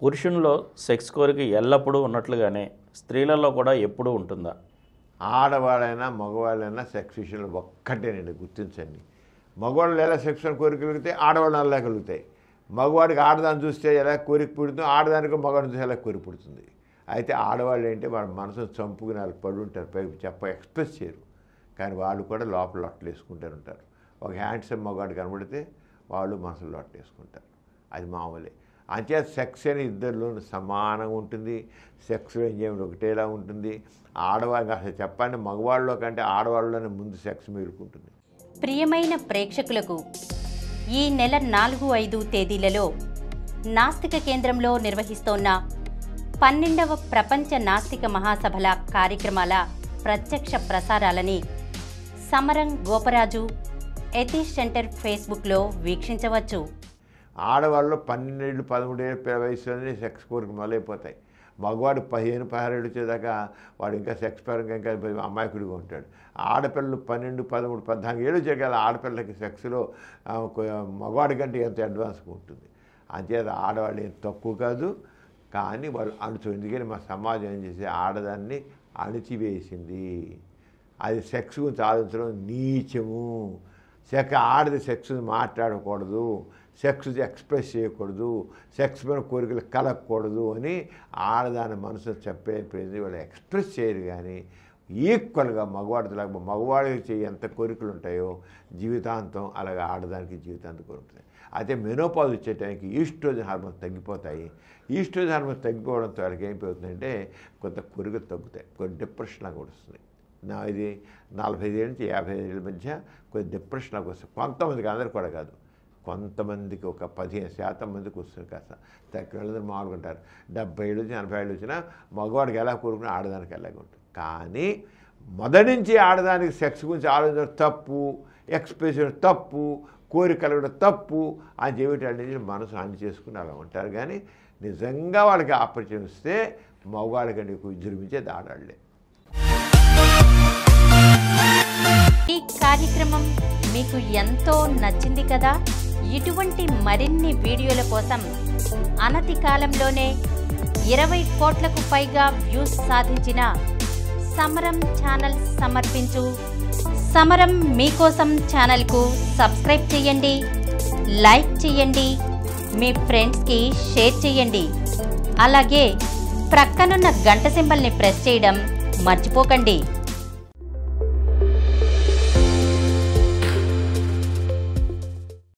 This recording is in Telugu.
పురుషుల్లో సెక్స్ కోరిక ఎల్లప్పుడూ ఉన్నట్లుగానే స్త్రీలలో కూడా ఎప్పుడూ ఉంటుందా? ఆడవాళ్ళైనా మగవాళ్ళైనా సెక్స్ విషయంలో ఒక్కటేనండి, గుర్తించండి. మగవాళ్ళు ఎలా సెక్స్ కోరిక కలుగుతాయి, ఆడవాళ్ళు ఎలా కలుగుతాయి. మగవాడికి ఆడదాన్ని చూస్తే ఎలా కోరిక పుడుతుంది, ఆడదానికి మగవాడిని చూస్తే ఎలా కోరిక పుడుతుంది. అయితే ఆడవాళ్ళు ఏంటి, వాళ్ళ మనసును చంపుకుని వాళ్ళు పడి ఉంటారు, పైకి ఎక్స్ప్రెస్ చేయరు, కానీ వాళ్ళు కూడా లోపల లొట్టలు వేసుకుంటారు ఉంటారు. ఒక హ్యాండ్సమ్ మగవాడు కనబడితే వాళ్ళు మనసులో లొట్టలు వేసుకుంటారు, అది మామూలే. అంచేత సెక్స్ అని ఇద్దరిలోనూ సమానంగా ఉంటుంది, సెక్స్లో ఎంజాయ్మెంట్ ఒకటేలా ఉంటుంది. ఆడవాళ్ళకి అసలు చెప్పండి, మగవాళ్ళలో కంటే ఆడవాళ్ళలోనే ముందు సెక్స్ మేలుకుంటుంది. ప్రియమైన ప్రేక్షకులకు ఈ నెల 4-5 తేదీలలో నాస్తిక కేంద్రంలో నిర్వహిస్తోన్న 12వ ప్రపంచ నాస్తిక మహాసభల కార్యక్రమాల ప్రత్యక్ష ప్రసారాలని సమరం గోపరాజు ఎథీష్ సెంటర్ ఫేస్బుక్లో వీక్షించవచ్చు. ఆడవాళ్ళు 12-13 ఏళ్ళ వయసులోనే సెక్స్ కోరిక మొదలైపోతాయి. మగవాడు 15-16 వచ్చేదాకా వాడు ఇంకా సెక్స్ పరంగా ఇంకా అమాయకుడిగా ఉంటాడు. ఆడపిల్లలు 12-13-14 ఏళ్ళు వచ్చాక ఆడపిల్లలకి సెక్స్లో మగవాడి కంటే ఎంత అడ్వాన్స్గా ఉంటుంది. అంచేత ఆడవాళ్ళు ఏం తక్కువ కాదు, కానీ వాళ్ళు ఎందుకని మా సమాజం ఏం చేసి ఆడదాన్ని అణిచివేసింది. అది సెక్స్ గురించి ఆలోచించడం నీచము. ఆడది సెక్స్ మాట్లాడకూడదు, సెక్స్ ఎక్స్ప్రెస్ చేయకూడదు, సెక్స్ మీద కోరికలు కలగకూడదు అని ఆడదాని మనసు చెప్పేది. వాళ్ళు ఎక్స్ప్రెస్ చేయరు, కానీ ఈక్వల్గా మగవాడికి ఎంత కోరికలు ఉంటాయో జీవితాంతం అలాగే ఆడదానికి జీవితాంతం కోరుకుంటాయి. అయితే మెనోపాజ్ వచ్చే టైంకి ఈస్ట్రోజన్ హార్మోన్స్ తగ్గిపోతాయి. ఈస్ట్రోజన్ హార్మోన్స్ తగ్గిపోవడంతో వాళ్ళకి ఏమైపోతుందంటే కొంత కోరికలు తగ్గుతాయి, కొన్ని డిప్రెషన్ లాగా వస్తుంది. ఇది 45 ఏళ్ళ నుంచి 55 ఏళ్ళ మధ్య కొంచెం డిప్రెషన్ లాగా వస్తుంది. కొంతమందికి, అందరు కూడా కాదు, కొంతమందికి ఒక 15% మందికి వస్తుంది. కాస్త తక్కువ మామూలుగా ఉంటారు. 70 ఏళ్ళు నుంచి 80 ఏళ్ళు వచ్చినా మగవాడికి ఎలా కోరుకున్నా ఆడదానికి ఎలాగ ఉంటుంది. కానీ మొదటి నుంచి ఆడదానికి సెక్స్ గురించి ఆలోచించడం తప్పు, ఎక్స్ప్రెషన్ తప్పు, కోరికలు కూడా తప్పు అని చెప్పేటంటే మనసు అన్ని చేసుకుని అలా ఉంటారు. కానీ నిజంగా వాళ్ళకి ఆపర్చునిటీ ఇస్తే మగవాళ్ళకంటే ఎక్కువ విజృంభించేది ఆడాళ్లే. ఈ కార్యక్రమం మీకు ఎంతో నచ్చింది కదా. ఇటువంటి మరిన్ని వీడియోల కోసం అనతి కాలంలోనే 20 కోట్లకు పైగా వ్యూస్ సాధించిన సమరం ఛానల్ సమర్పించు సమరం మీకోసం ఛానల్కు సబ్స్క్రైబ్ చేయండి, లైక్ చేయండి, మీ ఫ్రెండ్స్కి షేర్ చేయండి. అలాగే ప్రక్కనున్న గంట సింబల్ని ప్రెస్ చేయడం మర్చిపోకండి.